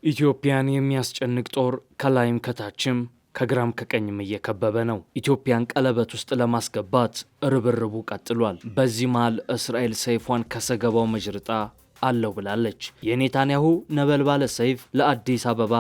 ኢትዮጵያን የሚያስጨንቅ ጦር ከላይም ከታችም ከግራም ከቀኝም እየከበበ ነው። ኢትዮጵያን ቀለበት ውስጥ ለማስገባት ርብርቡ ቀጥሏል። በዚህ መሃል እስራኤል ሰይፏን ከሰገባው መጅርጣ አለው ብላለች። የኔታንያሁ ነበልባለ ሰይፍ ለአዲስ አበባ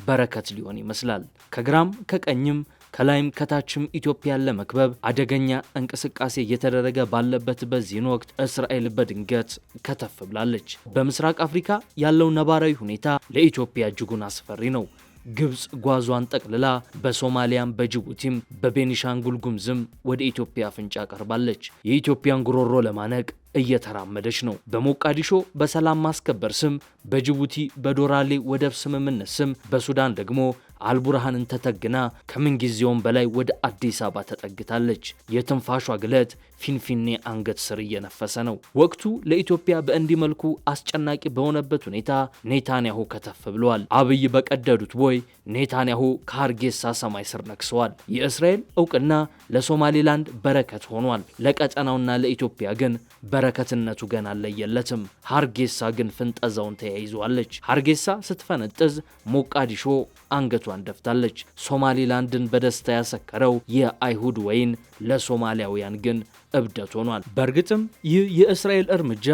በረከት ሊሆን ይመስላል። ከግራም ከቀኝም ከላይም ከታችም ኢትዮጵያን ለመክበብ አደገኛ እንቅስቃሴ እየተደረገ ባለበት በዚህን ወቅት እስራኤል በድንገት ከተፍ ብላለች። በምስራቅ አፍሪካ ያለው ነባራዊ ሁኔታ ለኢትዮጵያ እጅጉን አስፈሪ ነው። ግብጽ ጓዟን ጠቅልላ በሶማሊያም በጅቡቲም በቤኒሻንጉል ጉምዝም ወደ ኢትዮጵያ አፍንጫ ቀርባለች። የኢትዮጵያን ጉሮሮ ለማነቅ እየተራመደች ነው። በሞቃዲሾ በሰላም ማስከበር ስም፣ በጅቡቲ በዶራሌ ወደብ ስምምነት ስም፣ በሱዳን ደግሞ አልቡርሃንን ተተግና ከምንጊዜውም በላይ ወደ አዲስ አበባ ተጠግታለች። የትንፋሿ ግለት ፊንፊኔ አንገት ስር እየነፈሰ ነው። ወቅቱ ለኢትዮጵያ በእንዲህ መልኩ አስጨናቂ በሆነበት ሁኔታ ኔታንያሁ ከተፍ ብለዋል። አብይ በቀደዱት ቦይ ኔታንያሁ ከሀርጌሳ ሰማይ ስር ነክሰዋል። የእስራኤል እውቅና ለሶማሌላንድ በረከት ሆኗል። ለቀጠናውና ለኢትዮጵያ ግን በረከትነቱ ገና አለየለትም። ሀርጌሳ ግን ፍንጠዛውን ተያይዘዋለች። ሀርጌሳ ስትፈነጥዝ ሞቃዲሾ አንገቷን ደፍታለች። ሶማሌላንድን በደስታ ያሰከረው የአይሁድ ወይን ለሶማሊያውያን ግን እብደት ሆኗል። በእርግጥም ይህ የእስራኤል እርምጃ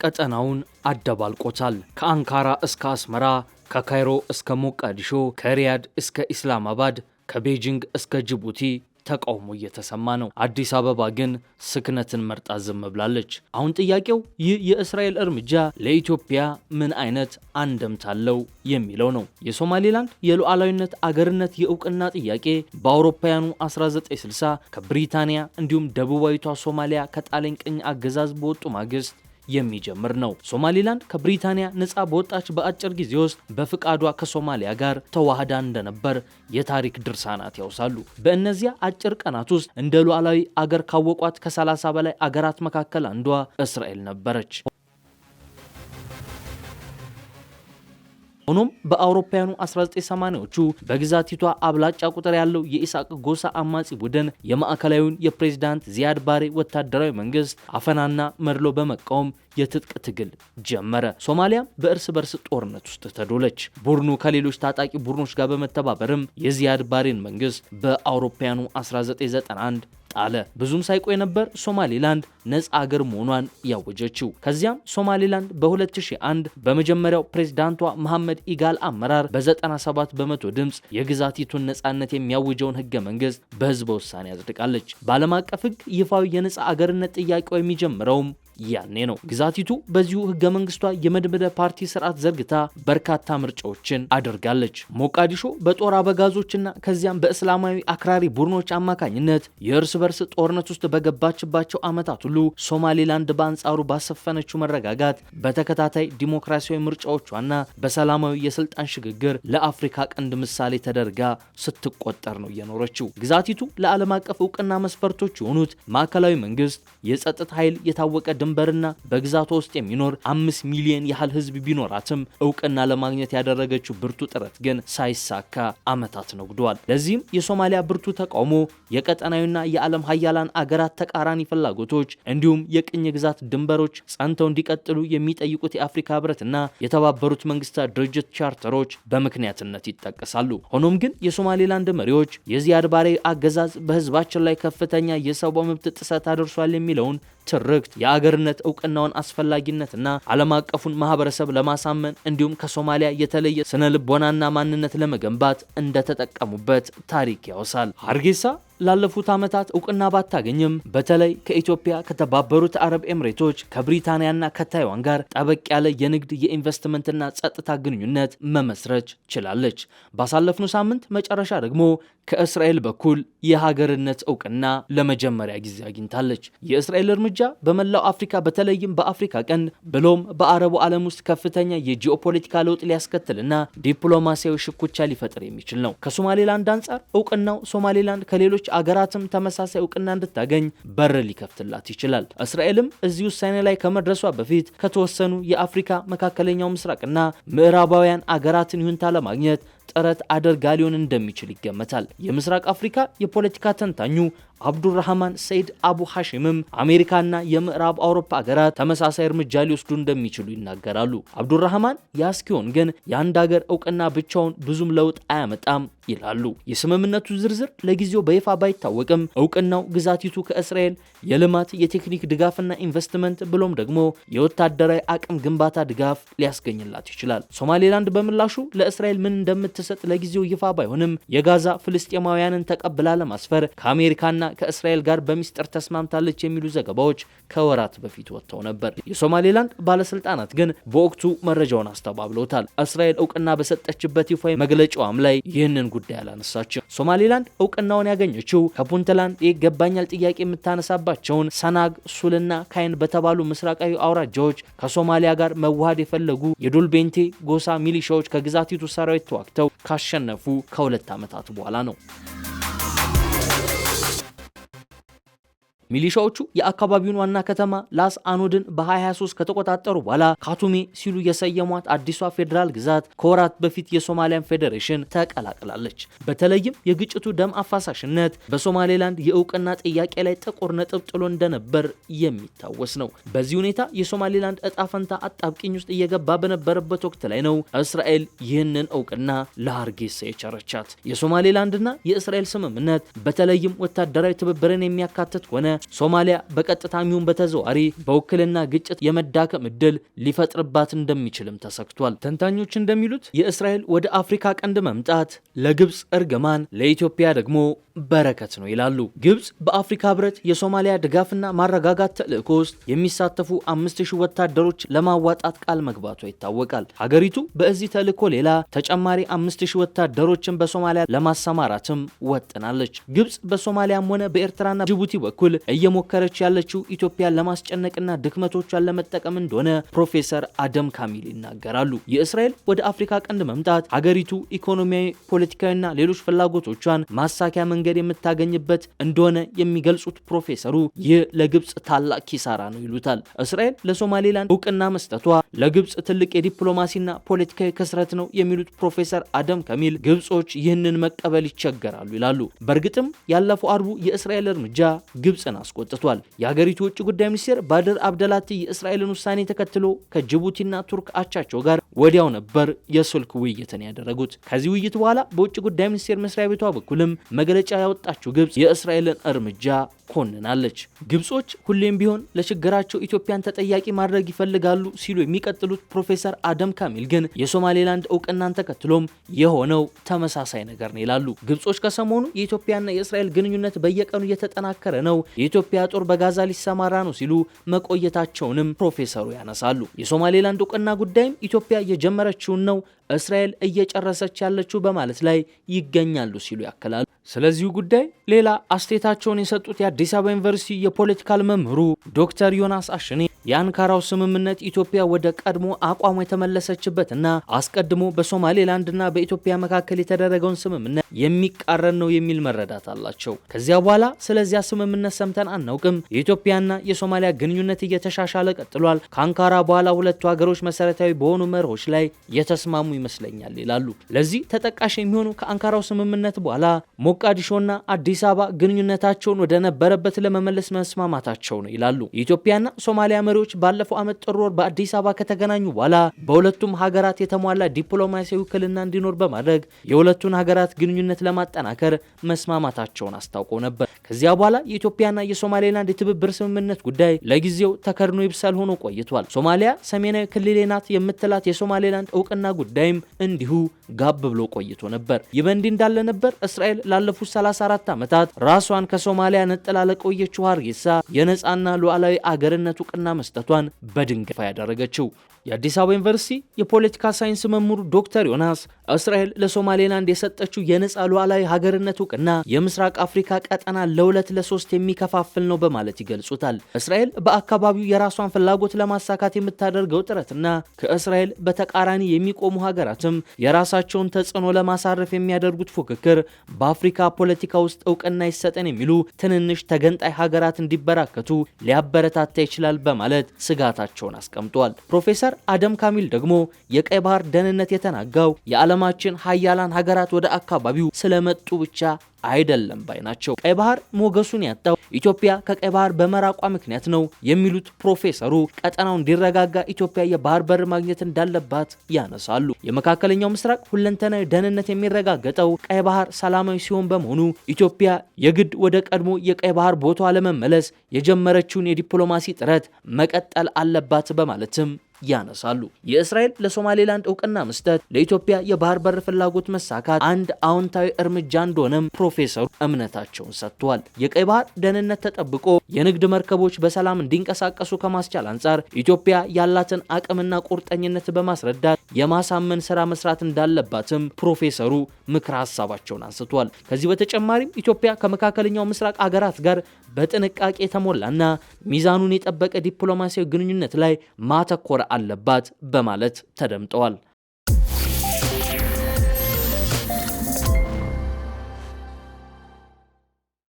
ቀጠናውን አደባልቆታል። ከአንካራ እስከ አስመራ፣ ከካይሮ እስከ ሞቃዲሾ፣ ከሪያድ እስከ ኢስላማባድ፣ ከቤጂንግ እስከ ጅቡቲ ተቃውሞ እየተሰማ ነው። አዲስ አበባ ግን ስክነትን መርጣ ዝም ብላለች። አሁን ጥያቄው ይህ የእስራኤል እርምጃ ለኢትዮጵያ ምን አይነት አንደምታ አለው የሚለው ነው። የሶማሌላንድ የሉዓላዊነት አገርነት የእውቅና ጥያቄ በአውሮፓውያኑ 1960 ከብሪታንያ እንዲሁም ደቡባዊቷ ሶማሊያ ከጣሊያን ቅኝ አገዛዝ በወጡ ማግስት የሚጀምር ነው። ሶማሌላንድ ከብሪታንያ ነፃ በወጣች በአጭር ጊዜ ውስጥ በፍቃዷ ከሶማሊያ ጋር ተዋህዳ እንደነበር የታሪክ ድርሳናት ያውሳሉ። በእነዚያ አጭር ቀናት ውስጥ እንደ ሉዓላዊ አገር ካወቋት ከ30 በላይ አገራት መካከል አንዷ እስራኤል ነበረች። ሆኖም በአውሮፓውያኑ 1980ዎቹ በግዛቲቷ አብላጫ ቁጥር ያለው የኢሳቅ ጎሳ አማጺ ቡድን የማዕከላዊውን የፕሬዝዳንት ዚያድ ባሬ ወታደራዊ መንግስት አፈናና መድሎ በመቃወም የትጥቅ ትግል ጀመረ። ሶማሊያም በእርስ በርስ ጦርነት ውስጥ ተዶለች። ቡድኑ ከሌሎች ታጣቂ ቡድኖች ጋር በመተባበርም የዚያድ ባሬን መንግስት በአውሮፓውያኑ 1991 ጣለ። ብዙም ሳይቆይ ነበር ሶማሌላንድ ነፃ አገር መሆኗን ያወጀችው። ከዚያም ሶማሌላንድ በ2001 በመጀመሪያው ፕሬዝዳንቷ መሐመድ ኢጋል አመራር በ97 በመቶ ድምፅ የግዛቲቱን ነፃነት የሚያውጀውን ህገ መንግስት በህዝበ ውሳኔ ያጽድቃለች። በዓለም አቀፍ ህግ ይፋዊ የነፃ አገርነት ጥያቄው የሚጀምረውም ያኔ ነው። ግዛቲቱ በዚሁ ህገ መንግስቷ የመድበለ ፓርቲ ስርዓት ዘርግታ በርካታ ምርጫዎችን አድርጋለች። ሞቃዲሾ በጦር አበጋዞችና ከዚያም በእስላማዊ አክራሪ ቡድኖች አማካኝነት የእርስ በርስ ጦርነት ውስጥ በገባችባቸው ዓመታት ሁሉ ሶማሌላንድ በአንጻሩ ባሰፈነችው መረጋጋት በተከታታይ ዲሞክራሲያዊ ምርጫዎቿና በሰላማዊ የስልጣን ሽግግር ለአፍሪካ ቀንድ ምሳሌ ተደርጋ ስትቆጠር ነው የኖረችው። ግዛቲቱ ለዓለም አቀፍ እውቅና መስፈርቶች የሆኑት ማዕከላዊ መንግስት፣ የጸጥታ ኃይል፣ የታወቀ ድንበርና በግዛቷ ውስጥ የሚኖር 5 ሚሊዮን ያህል ህዝብ ቢኖራትም እውቅና ለማግኘት ያደረገችው ብርቱ ጥረት ግን ሳይሳካ ዓመታት ነጉደዋል። ለዚህም የሶማሊያ ብርቱ ተቃውሞ፣ የቀጠናዊና የዓለም ሀያላን አገራት ተቃራኒ ፍላጎቶች እንዲሁም የቅኝ ግዛት ድንበሮች ጸንተው እንዲቀጥሉ የሚጠይቁት የአፍሪካ ህብረትና የተባበሩት መንግስታት ድርጅት ቻርተሮች በምክንያትነት ይጠቀሳሉ። ሆኖም ግን የሶማሌላንድ መሪዎች የዚያድ ባሬ አገዛዝ በህዝባችን ላይ ከፍተኛ የሰብአዊ መብት ጥሰት አድርሷል የሚለውን ትርክት የአገርነት እውቅናውን አስፈላጊነትና ዓለም አቀፉን ማህበረሰብ ለማሳመን እንዲሁም ከሶማሊያ የተለየ ስነ ልቦናና ማንነት ለመገንባት እንደተጠቀሙበት ታሪክ ያወሳል። ሀርጌሳ ላለፉት ዓመታት እውቅና ባታገኝም በተለይ ከኢትዮጵያ፣ ከተባበሩት አረብ ኤምሬቶች፣ ከብሪታንያና ከታይዋን ጋር ጠበቅ ያለ የንግድ የኢንቨስትመንትና ጸጥታ ግንኙነት መመስረት ችላለች። ባሳለፍነው ሳምንት መጨረሻ ደግሞ ከእስራኤል በኩል የሀገርነት እውቅና ለመጀመሪያ ጊዜ አግኝታለች። የእስራኤል እርምጃ በመላው አፍሪካ በተለይም በአፍሪካ ቀንድ ብሎም በአረቡ ዓለም ውስጥ ከፍተኛ የጂኦፖለቲካ ለውጥ ሊያስከትልና ዲፕሎማሲያዊ ሽኩቻ ሊፈጥር የሚችል ነው። ከሶማሌላንድ አንጻር እውቅናው ሶማሌላንድ ከሌሎች አገራትም ተመሳሳይ እውቅና እንድታገኝ በር ሊከፍትላት ይችላል። እስራኤልም እዚህ ውሳኔ ላይ ከመድረሷ በፊት ከተወሰኑ የአፍሪካ መካከለኛው ምስራቅና ምዕራባውያን አገራትን ይሁንታ ለማግኘት ጥረት አድርጋ ሊሆን እንደሚችል ይገመታል። የምስራቅ አፍሪካ የፖለቲካ ተንታኙ አብዱራህማን ሰይድ አቡ ሐሺምም አሜሪካና የምዕራብ አውሮፓ ሀገራት ተመሳሳይ እርምጃ ሊወስዱ እንደሚችሉ ይናገራሉ። አብዱራህማን ያስኪዮን ግን የአንድ ሀገር እውቅና ብቻውን ብዙም ለውጥ አያመጣም ይላሉ። የስምምነቱ ዝርዝር ለጊዜው በይፋ ባይታወቅም እውቅናው ግዛቲቱ ከእስራኤል የልማት የቴክኒክ ድጋፍና ኢንቨስትመንት ብሎም ደግሞ የወታደራዊ አቅም ግንባታ ድጋፍ ሊያስገኝላት ይችላል። ሶማሌላንድ በምላሹ ለእስራኤል ምን እንደምትሰጥ ለጊዜው ይፋ ባይሆንም የጋዛ ፍልስጤማውያንን ተቀብላ ለማስፈር ከአሜሪካና ከእስራኤል ጋር በሚስጥር ተስማምታለች የሚሉ ዘገባዎች ከወራት በፊት ወጥተው ነበር። የሶማሌላንድ ባለስልጣናት ግን በወቅቱ መረጃውን አስተባብለውታል። እስራኤል እውቅና በሰጠችበት ይፋዊ መግለጫዋም ላይ ይህንን ጉዳይ አላነሳችም። ሶማሌላንድ እውቅናውን ያገኘችው ከፑንትላንድ ይገባኛል ጥያቄ የምታነሳባቸውን ሰናግ፣ ሱልና ካይን በተባሉ ምስራቃዊ አውራጃዎች ከሶማሊያ ጋር መዋሃድ የፈለጉ የዶልቤንቴ ጎሳ ሚሊሻዎች ከግዛቲቱ ሰራዊት ተዋግተው ካሸነፉ ከ2 ዓመታት በኋላ ነው። ሚሊሻዎቹ የአካባቢውን ዋና ከተማ ላስ አኖድን በ2023 ከተቆጣጠሩ በኋላ ካቱሜ ሲሉ የሰየሟት አዲሷ ፌዴራል ግዛት ከወራት በፊት የሶማሊያን ፌዴሬሽን ተቀላቅላለች። በተለይም የግጭቱ ደም አፋሳሽነት በሶማሌላንድ የእውቅና ጥያቄ ላይ ጥቁር ነጥብ ጥሎ እንደነበር የሚታወስ ነው። በዚህ ሁኔታ የሶማሌላንድ እጣ ፈንታ አጣብቂኝ ውስጥ እየገባ በነበረበት ወቅት ላይ ነው እስራኤል ይህንን እውቅና ለሀርጌሳ የቸረቻት። የሶማሌላንድና የእስራኤል ስምምነት በተለይም ወታደራዊ ትብብርን የሚያካትት ሆነ ሶማሊያ በቀጥታም ይሁን በተዘዋዋሪ በውክልና ግጭት የመዳከም እድል ሊፈጥርባት እንደሚችልም ተሰክቷል። ተንታኞች እንደሚሉት የእስራኤል ወደ አፍሪካ ቀንድ መምጣት ለግብጽ እርግማን፣ ለኢትዮጵያ ደግሞ በረከት ነው ይላሉ። ግብጽ በአፍሪካ ህብረት የሶማሊያ ድጋፍና ማረጋጋት ተልዕኮ ውስጥ የሚሳተፉ 5000 ወታደሮች ለማዋጣት ቃል መግባቷ ይታወቃል። ሀገሪቱ በዚህ ተልዕኮ ሌላ ተጨማሪ 5000 ወታደሮችን በሶማሊያ ለማሰማራትም ወጥናለች። ግብጽ በሶማሊያም ሆነ በኤርትራና ጅቡቲ በኩል እየሞከረች ያለችው ኢትዮጵያን ለማስጨነቅና ድክመቶቿን ለመጠቀም እንደሆነ ፕሮፌሰር አደም ካሚል ይናገራሉ። የእስራኤል ወደ አፍሪካ ቀንድ መምጣት ሀገሪቱ ኢኮኖሚያዊ፣ ፖለቲካዊና ሌሎች ፍላጎቶቿን ማሳኪያ መንገድ የምታገኝበት እንደሆነ የሚገልጹት ፕሮፌሰሩ ይህ ለግብጽ ታላቅ ኪሳራ ነው ይሉታል። እስራኤል ለሶማሌላንድ እውቅና መስጠቷ ለግብጽ ትልቅ የዲፕሎማሲና ፖለቲካዊ ክስረት ነው የሚሉት ፕሮፌሰር አደም ካሚል ግብጾች ይህንን መቀበል ይቸገራሉ ይላሉ። በእርግጥም ያለፈው አርቡ የእስራኤል እርምጃ ግብጽን አስቆጥቷል። የሀገሪቱ ውጭ ጉዳይ ሚኒስቴር ባድር አብደላቲ የእስራኤልን ውሳኔ ተከትሎ ከጅቡቲና ቱርክ አቻቸው ጋር ወዲያው ነበር የስልክ ውይይትን ያደረጉት። ከዚህ ውይይት በኋላ በውጭ ጉዳይ ሚኒስቴር መስሪያ ቤቷ በኩልም መግለጫ ያወጣችው ግብጽ የእስራኤልን እርምጃ ኮንናለች። ግብጾች ሁሌም ቢሆን ለችግራቸው ኢትዮጵያን ተጠያቂ ማድረግ ይፈልጋሉ ሲሉ የሚቀጥሉት ፕሮፌሰር አደም ካሚል ግን የሶማሌላንድ እውቅናን ተከትሎም የሆነው ተመሳሳይ ነገር ነው ይላሉ። ግብጾች ከሰሞኑ የኢትዮጵያና የእስራኤል ግንኙነት በየቀኑ እየተጠናከረ ነው፣ የኢትዮጵያ ጦር በጋዛ ሊሰማራ ነው ሲሉ መቆየታቸውንም ፕሮፌሰሩ ያነሳሉ። የሶማሌላንድ እውቅና ጉዳይም ኢትዮጵያ የጀመረችውን ነው እስራኤል እየጨረሰች ያለችው በማለት ላይ ይገኛሉ ሲሉ ያከላሉ። ስለዚሁ ጉዳይ ሌላ አስተያየታቸውን የሰጡት የአዲስ አበባ ዩኒቨርሲቲ የፖለቲካል መምህሩ ዶክተር ዮናስ አሽኔ የአንካራው ስምምነት ኢትዮጵያ ወደ ቀድሞ አቋሙ የተመለሰችበትና አስቀድሞ በሶማሌላንድና በኢትዮጵያ መካከል የተደረገውን ስምምነት የሚቃረን ነው የሚል መረዳት አላቸው። ከዚያ በኋላ ስለዚያ ስምምነት ሰምተን አናውቅም። የኢትዮጵያና የሶማሊያ ግንኙነት እየተሻሻለ ቀጥሏል። ከአንካራ በኋላ ሁለቱ ሀገሮች መሰረታዊ በሆኑ መርሆች ላይ የተስማሙ ይመስለኛል ይላሉ። ለዚህ ተጠቃሽ የሚሆኑ ከአንካራው ስምምነት በኋላ ሞቃዲሾና አዲስ አበባ ግንኙነታቸውን ወደ ነበረበት ለመመለስ መስማማታቸው ነው ይላሉ። የኢትዮጵያና ሶማሊያ መሪዎች ባለፈው ዓመት ጥር ወር በአዲስ አበባ ከተገናኙ በኋላ በሁለቱም ሀገራት የተሟላ ዲፕሎማሲያዊ ውክልና እንዲኖር በማድረግ የሁለቱን ሀገራት ግንኙነት ለማጠናከር መስማማታቸውን አስታውቀው ነበር። ከዚያ በኋላ የኢትዮጵያና የሶማሌላንድ የትብብር ስምምነት ጉዳይ ለጊዜው ተከድኖ ይብሰል ሆኖ ቆይቷል። ሶማሊያ ሰሜናዊ ክልሌ ናት የምትላት የሶማሌላንድ እውቅና ጉዳይም እንዲሁ ጋብ ብሎ ቆይቶ ነበር። ይህ በእንዲህ እንዳለ ነበር እስራኤል ላለፉት 34 ዓመታት ራሷን ከሶማሊያ ነጥላ ለቆየችው ሀርጌሳ የነጻና ሉዓላዊ አገርነት እውቅና መስጠቷን በድንገት ያደረገችው። የአዲስ አበባ ዩኒቨርሲቲ የፖለቲካ ሳይንስ መምህሩ ዶክተር ዮናስ እስራኤል ለሶማሌላንድ የሰጠችው የነጻ ሉዓላዊ ሀገርነት እውቅና የምስራቅ አፍሪካ ቀጠና ለሁለት ለሶስት የሚከፋፍል ነው በማለት ይገልጹታል። እስራኤል በአካባቢው የራሷን ፍላጎት ለማሳካት የምታደርገው ጥረትና ከእስራኤል በተቃራኒ የሚቆሙ ሀገራትም የራሳቸውን ተጽዕኖ ለማሳረፍ የሚያደርጉት ፉክክር በአፍሪካ ፖለቲካ ውስጥ እውቅና ይሰጠን የሚሉ ትንንሽ ተገንጣይ ሀገራት እንዲበራከቱ ሊያበረታታ ይችላል በማለት ስጋታቸውን አስቀምጠዋል። ፕሮፌሰር ፕሮፌሰር አደም ካሚል ደግሞ የቀይ ባህር ደህንነት የተናጋው የዓለማችን ሀያላን ሀገራት ወደ አካባቢው ስለመጡ ብቻ አይደለም ባይ ናቸው። ቀይ ባህር ሞገሱን ያጣው ኢትዮጵያ ከቀይ ባህር በመራቋ ምክንያት ነው የሚሉት ፕሮፌሰሩ ቀጠናው እንዲረጋጋ ኢትዮጵያ የባህር በር ማግኘት እንዳለባት ያነሳሉ። የመካከለኛው ምስራቅ ሁለንተናዊ ደህንነት የሚረጋገጠው ቀይ ባህር ሰላማዊ ሲሆን በመሆኑ ኢትዮጵያ የግድ ወደ ቀድሞ የቀይ ባህር ቦታዋ ለመመለስ የጀመረችውን የዲፕሎማሲ ጥረት መቀጠል አለባት በማለትም ያነሳሉ። የእስራኤል ለሶማሌላንድ እውቅና መስጠት ለኢትዮጵያ የባህር በር ፍላጎት መሳካት አንድ አዎንታዊ እርምጃ እንደሆነም ፕሮፌሰሩ እምነታቸውን ሰጥተዋል። የቀይ ባህር ደህንነት ተጠብቆ የንግድ መርከቦች በሰላም እንዲንቀሳቀሱ ከማስቻል አንጻር ኢትዮጵያ ያላትን አቅምና ቁርጠኝነት በማስረዳት የማሳመን ስራ መስራት እንዳለባትም ፕሮፌሰሩ ምክረ ሀሳባቸውን አንስተዋል። ከዚህ በተጨማሪም ኢትዮጵያ ከመካከለኛው ምስራቅ አገራት ጋር በጥንቃቄ የተሞላና ሚዛኑን የጠበቀ ዲፕሎማሲያዊ ግንኙነት ላይ ማተኮር አለባት በማለት ተደምጠዋል።